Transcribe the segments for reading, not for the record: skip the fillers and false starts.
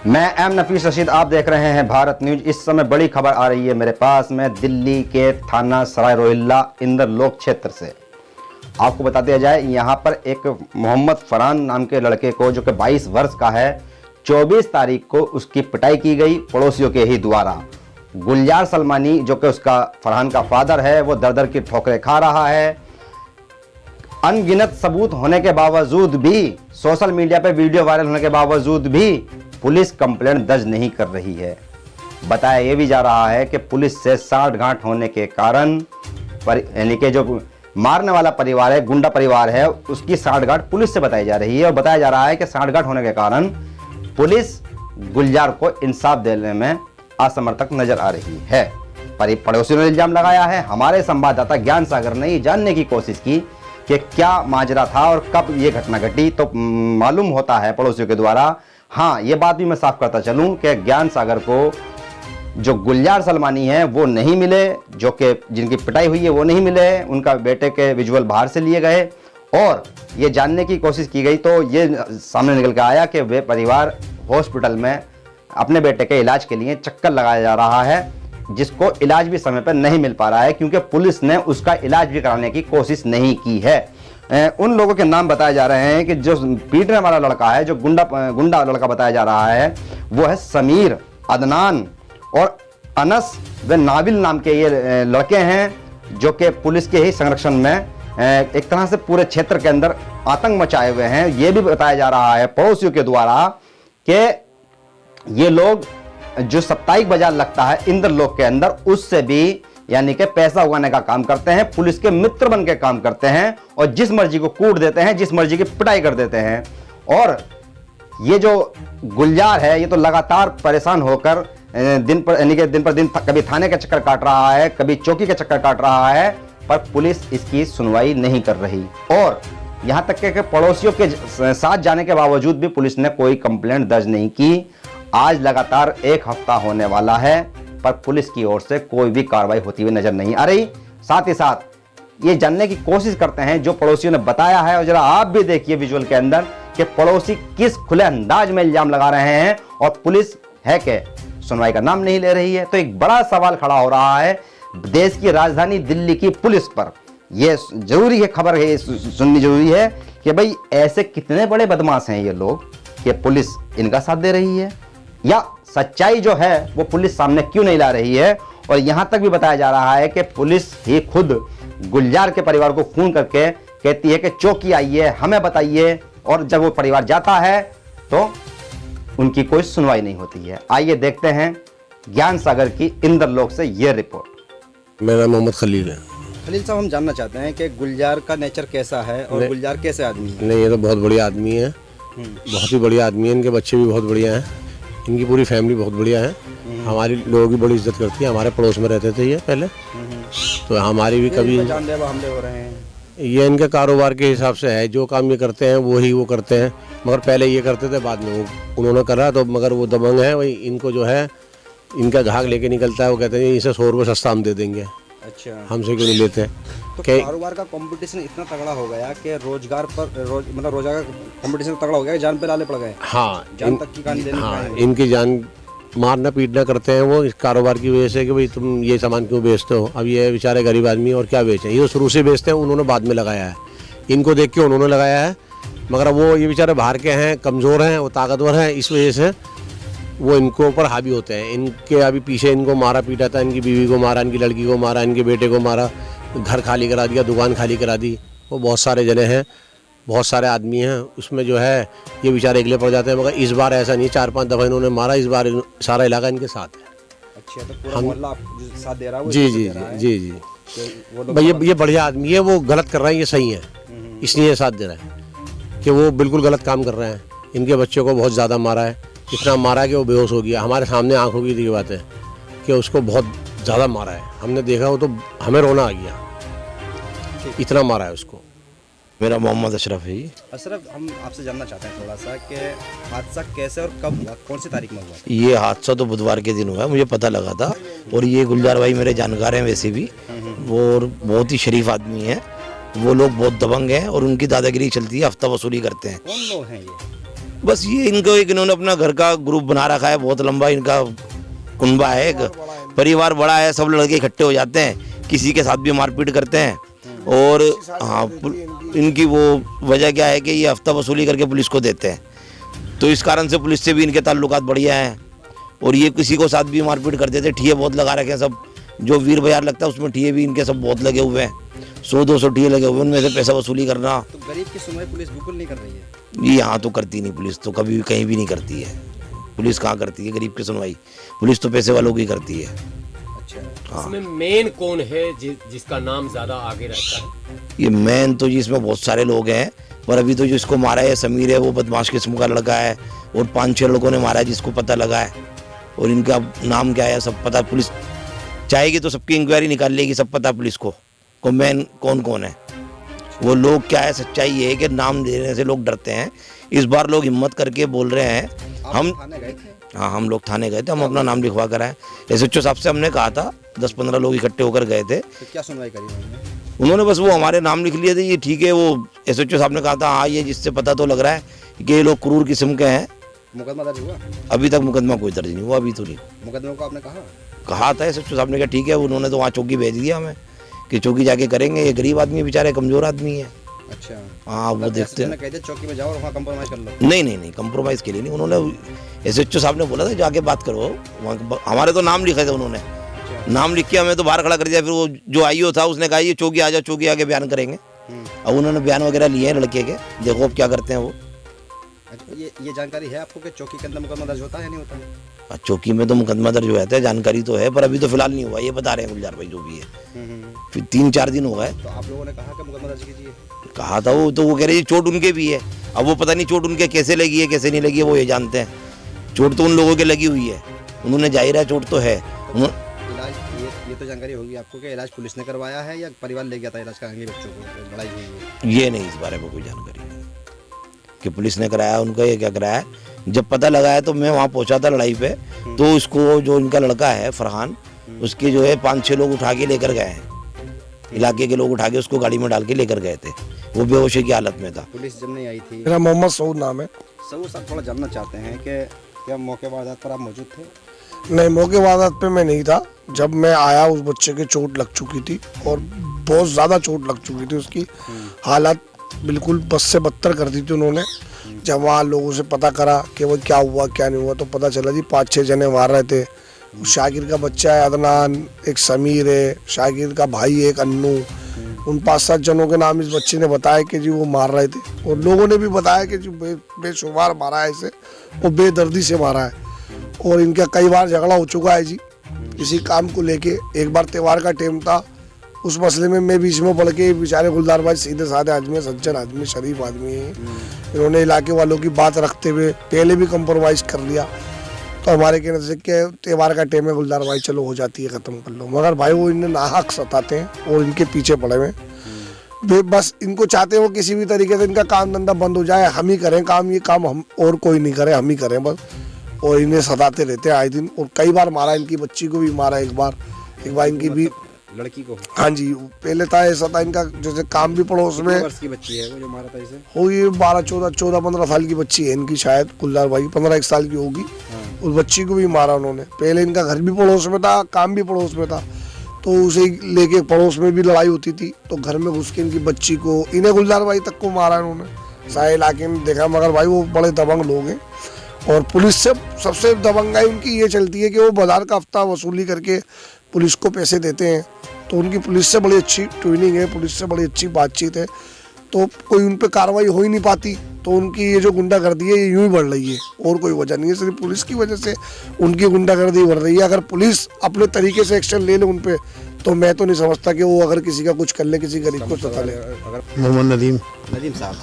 मैं एम नफीस रशीद, आप देख रहे हैं भारत न्यूज। इस समय बड़ी खबर आ रही है मेरे पास में दिल्ली के थाना सराय रोहिल्ला इंद्रलोक क्षेत्र से। आपको बता दिया जाए, यहाँ पर एक मोहम्मद फरहान नाम के लड़के को, जो कि 22 वर्ष का है, 24 तारीख को उसकी पिटाई की गई पड़ोसियों के ही द्वारा। गुलजार सलमानी, जो कि उसका फरहान का फादर है, वो दर दर की ठोकरें खा रहा है। अनगिनत सबूत होने के बावजूद भी, सोशल मीडिया पे वीडियो वायरल होने के बावजूद भी पुलिस कंप्लेंट दर्ज नहीं कर रही है। बताया यह भी जा रहा है कि पुलिस से साठगांठ होने के कारण, यानी कि जो मारने वाला परिवार है, गुंडा परिवार है, उसकी साठगांठ पुलिस से बताई जा रही है। और बताया जा रहा है कि साठगांठ होने के कारण पुलिस गुलजार को इंसाफ देने में असमर्थक नजर आ रही है। पड़ोसियों ने इल्जाम लगाया है। हमारे संवाददाता ज्ञान सागर ने ये जानने की कोशिश की कि क्या माजरा था और कब ये घटना घटी, तो मालूम होता है पड़ोसियों के द्वारा। हाँ, ये बात भी मैं साफ करता चलूं कि ज्ञान सागर को जो गुलजार सलमानी है वो नहीं मिले, जो कि जिनकी पिटाई हुई है वो नहीं मिले। उनका बेटे के विजुअल बाहर से लिए गए और ये जानने की कोशिश की गई तो ये सामने निकल कर आया कि वे परिवार हॉस्पिटल में अपने बेटे के इलाज के लिए चक्कर लगाया जा रहा है, जिसको इलाज भी समय पर नहीं मिल पा रहा है क्योंकि पुलिस ने उसका इलाज भी कराने की कोशिश नहीं की है। उन लोगों के नाम बताए जा रहे हैं कि जो पीटने वाला लड़का है, जो गुंडा लड़का बताया जा रहा है, वो है समीर, अदनान और अनस व नाबिल नाम के ये लड़के हैं, जो कि पुलिस के ही संरक्षण में एक तरह से पूरे क्षेत्र के अंदर आतंक मचाए हुए हैं। ये भी बताया जा रहा है पड़ोसियों के द्वारा कि ये लोग जो साप्ताहिक बाजार लगता है इंद्रलोक के अंदर, उससे भी यानी कि पैसा उगाने का काम करते हैं, पुलिस के मित्र बन के काम करते हैं और जिस मर्जी को कूट देते हैं, जिस मर्जी की पिटाई कर देते हैं। और ये जो गुलजार है, ये तो लगातार परेशान होकर दिन पर दिन कभी थाने का चक्कर काट रहा है, कभी चौकी का चक्कर काट रहा है, पर पुलिस इसकी सुनवाई नहीं कर रही। और यहां तक कि पड़ोसियों के साथ जाने के बावजूद भी पुलिस ने कोई कंप्लेंट दर्ज नहीं की। आज लगातार 1 हफ्ता होने वाला है, पर पुलिस की ओर से कोई भी कार्रवाई होती हुई नजर नहीं आ रही। साथ ही साथ ये जानने की कोशिश करते हैं जो पड़ोसियों ने बताया है, और जरा आप भी देखिए विजुअल के अंदर कि पड़ोसी किस खुले अंदाज में इल्जाम लगा रहे हैं और पुलिस है कि सुनवाई का नाम नहीं ले रही है। तो एक बड़ा सवाल खड़ा हो रहा है देश की राजधानी दिल्ली की पुलिस पर। यह जरूरी है, खबर है सुननी जरूरी है कि भाई ऐसे कितने बड़े बदमाश हैं ये लोग कि पुलिस इनका साथ दे रही है, या सच्चाई जो है वो पुलिस सामने क्यों नहीं ला रही है। और यहां तक भी बताया जा रहा है कि पुलिस ही खुद गुलजार के परिवार को फोन करके कहती है कि चौकी आइए, हमें बताइए, और जब वो परिवार जाता है तो उनकी कोई सुनवाई नहीं होती है। आइए देखते हैं ज्ञान सागर की इंद्रलोक से ये रिपोर्ट। मेरा नाम मोहम्मद खलील है। खलील साहब, हम जानना चाहते हैं कि गुलजार का नेचर कैसा है और गुलजार कैसे आदमी है? नहीं, ये तो बहुत बढ़िया आदमी है, बहुत ही बढ़िया आदमी है। इनके बच्चे भी बहुत बढ़िया हैं, इनकी पूरी फैमिली बहुत बढ़िया है। हमारी लोगों की बड़ी इज्जत करती है। हमारे पड़ोस में रहते थे ये पहले, तो हमारी भी कभी जानलेवा हमले हो रहे हैं। ये इनके कारोबार के हिसाब से है, जो काम ये करते हैं वो करते हैं। मगर पहले ये करते थे, बाद में उन्होंने करा, तो मगर वो दबंग है, वही इनको जो है इनका घाघ लेके निकलता है। वो कहते हैं इसे 100 रुपये सस्ता हम दे देंगे। अच्छा, हमसे क्यों नहीं लेते? तो कारोबार का कंपटीशन इतना तगड़ा हो गया कि रोजगार का कंपटीशन तगड़ा हो गया, जान पे लाले पड़ गए। हाँ, जान तक की कान देने। हाँ, इनकी जान मारना पीटना करते हैं वो इस कारोबार की वजह से कि भाई तुम ये सामान क्यों बेचते हो। अब ये बेचारे गरीब आदमी और क्या बेचें, ये तो शुरू से बेचते हैं, उन्होंने बाद में लगाया है। इनको देख के उन्होंने लगाया है, मगर वो ये बेचारे बाहर के हैं, कमज़ोर हैं, वो ताकतवर हैं, इस वजह से वो इनको ऊपर हावी होते हैं। इनके अभी पीछे इनको मारा पीटा था, इनकी बीवी को मारा, इनकी लड़की को मारा, इनके बेटे को मारा, घर खाली करा दिया, दुकान खाली करा दी। वो बहुत सारे जने हैं, बहुत सारे आदमी हैं, उसमें जो है ये बेचारे अगले पड़ जाते हैं। मगर इस बार ऐसा नहीं, 4-5 दफ़ा इन्होंने मारा, इस बार सारा इलाका इनके साथ है। अच्छा, तो पूरा मोहल्ला साथ दे रहा है? जी जी जी जी जी। भाई ये बढ़िया आदमी है, वो गलत कर रहे हैं, ये सही है, इसलिए साथ दे रहे हैं कि वो बिल्कुल गलत काम कर रहे हैं। इनके बच्चों को बहुत ज़्यादा मारा है, इतना मारा कि वो बेहोश हो गया। हमारे सामने आंखों की बात है कि उसको बहुत ज़्यादा मारा है, हमने देखा, वो तो हमें रोना आ गया, इतना मारा है उसको। मेरा मोहम्मद अशरफ है। अशरफ, हम आपसे जानना चाहते हैं थोड़ा सा कि हादसा कैसे और कब हुआ, कौन सी तारीख में हुआ? ये हादसा तो बुधवार के दिन हुआ, मुझे पता लगा था। और ये गुलजार भाई मेरे जानकार हैं वैसे भी, वो बहुत ही शरीफ आदमी है। वो लोग बहुत दबंग हैं और उनकी दादागिरी चलती है, हफ्ता वसूली करते हैं। कौन लोग हैं ये? बस ये इनको एक इन्होंने अपना घर का ग्रुप बना रखा है, बहुत लंबा इनका कुनबा है, एक परिवार बड़ा है, सब लड़के इकट्ठे हो जाते हैं, किसी के साथ भी मारपीट करते हैं। और हाँ, इनकी वो वजह क्या है कि ये हफ्ता वसूली करके पुलिस को देते हैं, तो इस कारण से पुलिस से भी इनके ताल्लुकात बढ़िया हैं। और ये किसी को साथ भी मारपीट करते थे, ठिये बहुत लगा रखे हैं, सब जो वीर बाजार लगता है उसमें ठिये भी इनके सब बहुत लगे हुए हैं, 100-200 ठिये लगे हुए हैं, उनमें से पैसा वसूली करना। तो गरीब की सुनवाई पुलिस बिल्कुल नहीं कर रही है। ये यहाँ तो करती नहीं पुलिस, तो कभी भी कहीं भी नहीं करती है। पुलिस कहाँ करती है गरीब की सुनवाई? पुलिस तो पैसे वालों की करती है। अच्छा, इसमें मेन कौन है जिसका नाम ज्यादा आगे रहता है? ये मैन तो जी इसमें बहुत सारे लोग हैं, पर अभी तो जो इसको मारा है समीर है, वो बदमाश किस्म का लड़का है, और 5-6 लोगों ने मारा है जिसको पता लगा है, और इनका नाम क्या है सब पता। पुलिस चाहेगी तो सबकी इंक्वायरी निकाल लेगी, सब पता पुलिस को मैन कौन कौन है। वो लोग क्या है, सच्चाई ये है कि नाम देने से लोग डरते हैं। इस बार लोग हिम्मत करके बोल रहे हैं। हम थाने गए थे? हाँ, हम लोग थाने गए थे, हम अपना नाम लिखवा कर आए। SHO साहब से हमने कहा था, 10-15 लोग इकट्ठे होकर गए थे। तो क्या सुनवाई करी उन्होंने? उन्होंने बस वो हमारे नाम लिख लिए थे, ये ठीक है। वो SHO साहब ने कहा था हाँ, ये जिससे पता तो लग रहा है कि ये लोग क्रूर किस्म के हैं। मुकदमा दर्ज हुआ? अभी तक मुकदमा कोई दर्ज नहीं हुआ, अभी तो नहीं। मुकदमे को आपने कहा था SHO साहब ने, कहा ठीक है। उन्होंने तो वहाँ चौकी भेज दिया हमें कि चौकी जाके करेंगे। ये गरीब आदमी बेचारे, कमजोर आदमी है। अच्छा, हाँ, वो देखते हैं। कहते चौकी में जाओ और वहाँ कंप्रोमाइज कर लो। नहीं, कंप्रोमाइज़ के लिए नहीं। उन्होंने SHO साहब ने बोला था जाके बात करो वहाँ। हमारे तो नाम लिखे थे उन्होंने, नाम लिख के हमें तो बाहर खड़ा कर दिया। फिर वो जो IO था उसने कहा ये चौकी आ जाओ, चौकी आके बयान करेंगे। अब उन्होंने बयान वगैरह लिए हैं लड़के के, देखो अब क्या करते हैं वो। अच्छा, ये जानकारी है आपको कि चौकी के अंदर मुकदमा दर्ज होता है या नहीं होता? चौकी में तो मुकदमा दर्ज हुआ है, जानकारी तो है, पर अभी तो फिलहाल नहीं हुआ। ये बता रहे हैं गुलजार भाई जो भी है। फिर 3-4 दिन हो गए। तो आप लोगों ने कहा कि मुकदमा दर्ज कीजिए? कहा था वो, तो वो कह रहे चोट उनके भी है। अब वो पता नहीं चोट उनके कैसे लगी है कैसे नहीं लगी है, वो ये जानते हैं। चोट तो उन लोगों के लगी हुई है, उन्होंने जाहिर है चोट तो है। इलाज ये तो जानकारी होगी आपको कि इलाज पुलिस ने करवाया है या परिवार ले गया था इलाज कराने बच्चों को, लड़ाई हुई है? ये नहीं, इस बारे में कोई जानकारी नहीं कि पुलिस ने कराया उनका या क्या कराया। जब पता लगा है तो मैं वहाँ पहुँचा था लड़ाई पे, तो इसको जो इनका लड़का है फरहान, उसके जो है 5-6 लोग उठा के लेकर गए हैं। इलाके के लोग उठा के उसको गाड़ी में डाल के लेकर गए थे, वो बेहोशी की हालत में था। पुलिस जब नहीं आई थी? मेरा मोहम्मद सऊद नाम है। सऊद साहब थोड़ा जानना चाहते हैं कि क्या मौके वारदात पर आप मौजूद थे? नहीं, मौके वारदात पे मैं नहीं था। जब मैं आया उस बच्चे के चोट लग चुकी थी और बहुत ज़्यादा चोट लग चुकी थी। उसकी हालत बिल्कुल बस से बदतर कर दी थी उन्होंने। जब वहाँ लोगों से पता करा कि वो क्या हुआ क्या नहीं हुआ, तो पता चला जी 5-6 जने मार रहे थे। शाकिर का बच्चा है अदनान, एक समीर है, शाकिर का भाई है एक अन्नू। उन 5-7 जनों के नाम इस बच्चे ने बताया कि जी वो मार रहे थे, और लोगों ने भी बताया कि जी बेशुमार मारा है इसे, वो बेदर्दी से मारा है। और इनका कई बार झगड़ा हो चुका है जी इसी काम को लेके। एक बार त्यौहार का टाइम था, उस मसले में मैं बीच में पड़ के, बेचारे गुलजार भाई सीधे साधे आदमी, सज्जन आदमी, शरीफ आदमी है, इन्होंने इलाके वालों की बात रखते हुए पहले भी कंप्रोमाइज़ कर लिया। तो हमारे कहने से कि त्यौहार का टाइम है गुलजार भाई चलो हो जाती है, ख़त्म कर लो। मगर भाई वो इन्हें नाहक सताते हैं और इनके पीछे पड़े हुए। बस इनको चाहते हो किसी भी तरीके से इनका काम धंधा बंद हो जाए, हम ही करें काम, ये काम हम और कोई नहीं करे, हम ही करें बस। और इन्हें सताते रहते हैं आए दिन, और कई बार मारा, इनकी बच्ची को भी मारा एक बार इनकी भी लड़की को। हाँ जी, पहले था ऐसा था इनका, जैसे काम भी पड़ोस में। वर्ष की बच्ची है वो जो मारा था इसे? हो ये 12-14-15 साल की बच्ची है इनकी, शायद गुलजार भाई 15-1 साल की होगी। उस बच्ची को भी मारा उन्होंने। पहले इनका घर भी पड़ोस में था, काम भी पड़ोस में था, तो उसे लेके पड़ोस में भी लड़ाई होती थी, तो घर में घुस के इनकी बच्ची को, इन्हें गुलजार भाई तक को मारा उन्होंने। सारे इलाके में देखा, मगर भाई वो बड़े दबंग लोग हैं। और पुलिस से सबसे दबंगाई उनकी ये चलती है कि वो बाजार का हफ्ता वसूली करके पुलिस को पैसे देते हैं। तो उनकी पुलिस से बड़ी अच्छी ट्यूनिंग है, पुलिस से बड़ी अच्छी बातचीत है, तो कोई उन पर कार्रवाई हो ही नहीं पाती। तो उनकी ये जो गुंडागर्दी है ये यूं ही बढ़ रही है, और कोई वजह नहीं है, सिर्फ पुलिस की वजह से उनकी गुंडागर्दी बढ़ रही है। अगर पुलिस अपने तरीके से एक्शन ले ले उन पर, तो मैं तो नहीं समझता कि वो अगर किसी का कुछ कर ले, किसी गरीब को सता ले। मोहम्मद नदीम साहब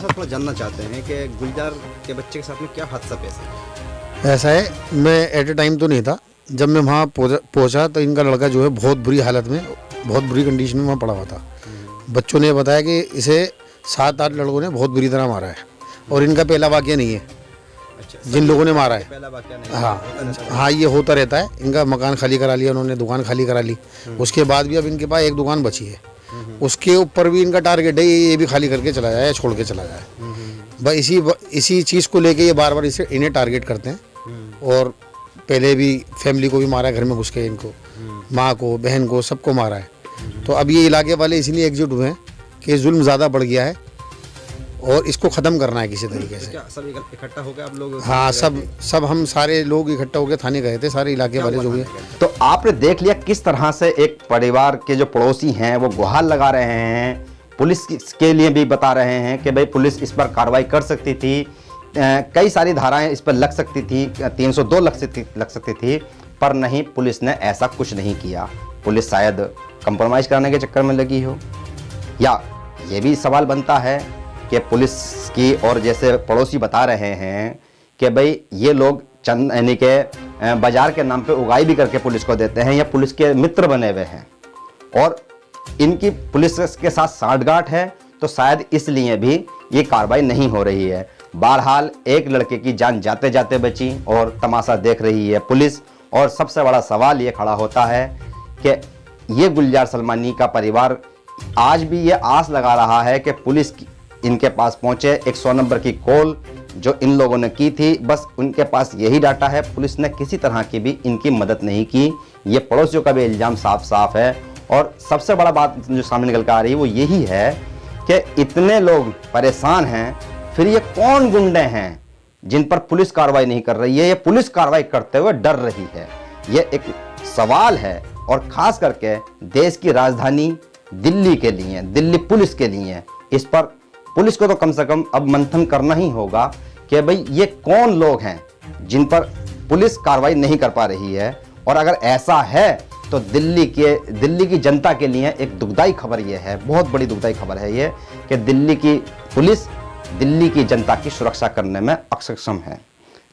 थोड़ा जानना चाहते हैं कि गुलजार के बच्चे के साथ में क्या हादसा पेश है? ऐसा है, मैं एट ए टाइम तो नहीं था। जब मैं वहाँ पहुँचा तो इनका लड़का जो है बहुत बुरी हालत में, बहुत बुरी कंडीशन में वहाँ पड़ा हुआ था। बच्चों ने बताया कि इसे 7-8 लड़कों ने बहुत बुरी तरह मारा है, और इनका पहला वाक़या नहीं है। अच्छा, जिन लोगों ने मारा है, पहला वाक़या नहीं? हाँ, ये होता रहता है। इनका मकान खाली करा लिया उन्होंने, दुकान खाली करा ली। उसके बाद भी अब इनके पास एक दुकान बची है, उसके ऊपर भी इनका टारगेट है ये भी खाली करके चला जाए, छोड़ के चला जाए। बस इसी चीज़ को लेके ये बार बार इन्हें टारगेट करते हैं। और पहले भी फैमिली को भी मारा है, घर में घुस के इनको, माँ को, बहन को, सबको मारा है। तो अब ये इलाके वाले इसलिए एकजुट हुए हैं कि जुल्म ज़्यादा बढ़ गया है और इसको ख़त्म करना है किसी तरीके से। क्या सब इकट्ठा हो गए आप लोग? हाँ, सब हम सारे लोग इकट्ठा होकर थाने गए थे, सारे इलाके वाले जो भी हैं। तो आपने देख लिया किस तरह से एक परिवार के जो पड़ोसी हैं वो गुहार लगा रहे हैं, पुलिस के लिए भी बता रहे हैं कि भाई पुलिस इस पर कार्रवाई कर सकती थी, कई सारी धाराएं इस पर लग सकती थी, 302 लग सकती थी, पर नहीं, पुलिस ने ऐसा कुछ नहीं किया। पुलिस शायद कंप्रोमाइज़ कराने के चक्कर में लगी हो, या ये भी सवाल बनता है कि पुलिस की, और जैसे पड़ोसी बता रहे हैं कि भाई ये लोग चंद यानी के बाजार के नाम पे उगाई भी करके पुलिस को देते हैं, या पुलिस के मित्र बने हुए हैं और इनकी पुलिस के साथ सांठगांठ है, तो शायद इसलिए भी ये कार्रवाई नहीं हो रही है। बहरहाल एक लड़के की जान जाते जाते बची और तमाशा देख रही है पुलिस। और सबसे बड़ा सवाल ये खड़ा होता है कि ये गुलजार सलमानी का परिवार आज भी ये आस लगा रहा है कि पुलिस इनके पास पहुंचे। 100 नंबर की कॉल जो इन लोगों ने की थी, बस उनके पास यही डाटा है, पुलिस ने किसी तरह की भी इनकी मदद नहीं की। ये पड़ोसियों का भी इल्ज़ाम साफ साफ है। और सबसे बड़ा बात जो सामने निकल कर आ रही है वो यही है कि इतने लोग परेशान हैं, फिर ये कौन गुंडे हैं जिन पर पुलिस कार्रवाई नहीं कर रही है, या पुलिस कार्रवाई करते हुए डर रही है? ये एक सवाल है, और ख़ास करके देश की राजधानी दिल्ली के लिए, दिल्ली पुलिस के लिए, इस पर पुलिस को तो कम से कम अब मंथन करना ही होगा कि भाई ये कौन लोग हैं जिन पर पुलिस कार्रवाई नहीं कर पा रही है। और अगर ऐसा है तो दिल्ली की जनता के लिए एक दुखदाई खबर ये है, बहुत बड़ी दुखदाई खबर है ये, कि दिल्ली की पुलिस दिल्ली की जनता की सुरक्षा करने में अक्षम है,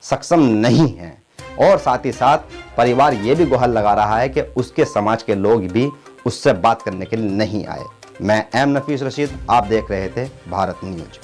सक्षम नहीं है। और साथ ही साथ परिवार ये भी गुहार लगा रहा है कि उसके समाज के लोग भी उससे बात करने के लिए नहीं आए। मैं एम नफीस रशीद, आप देख रहे थे भारत न्यूज।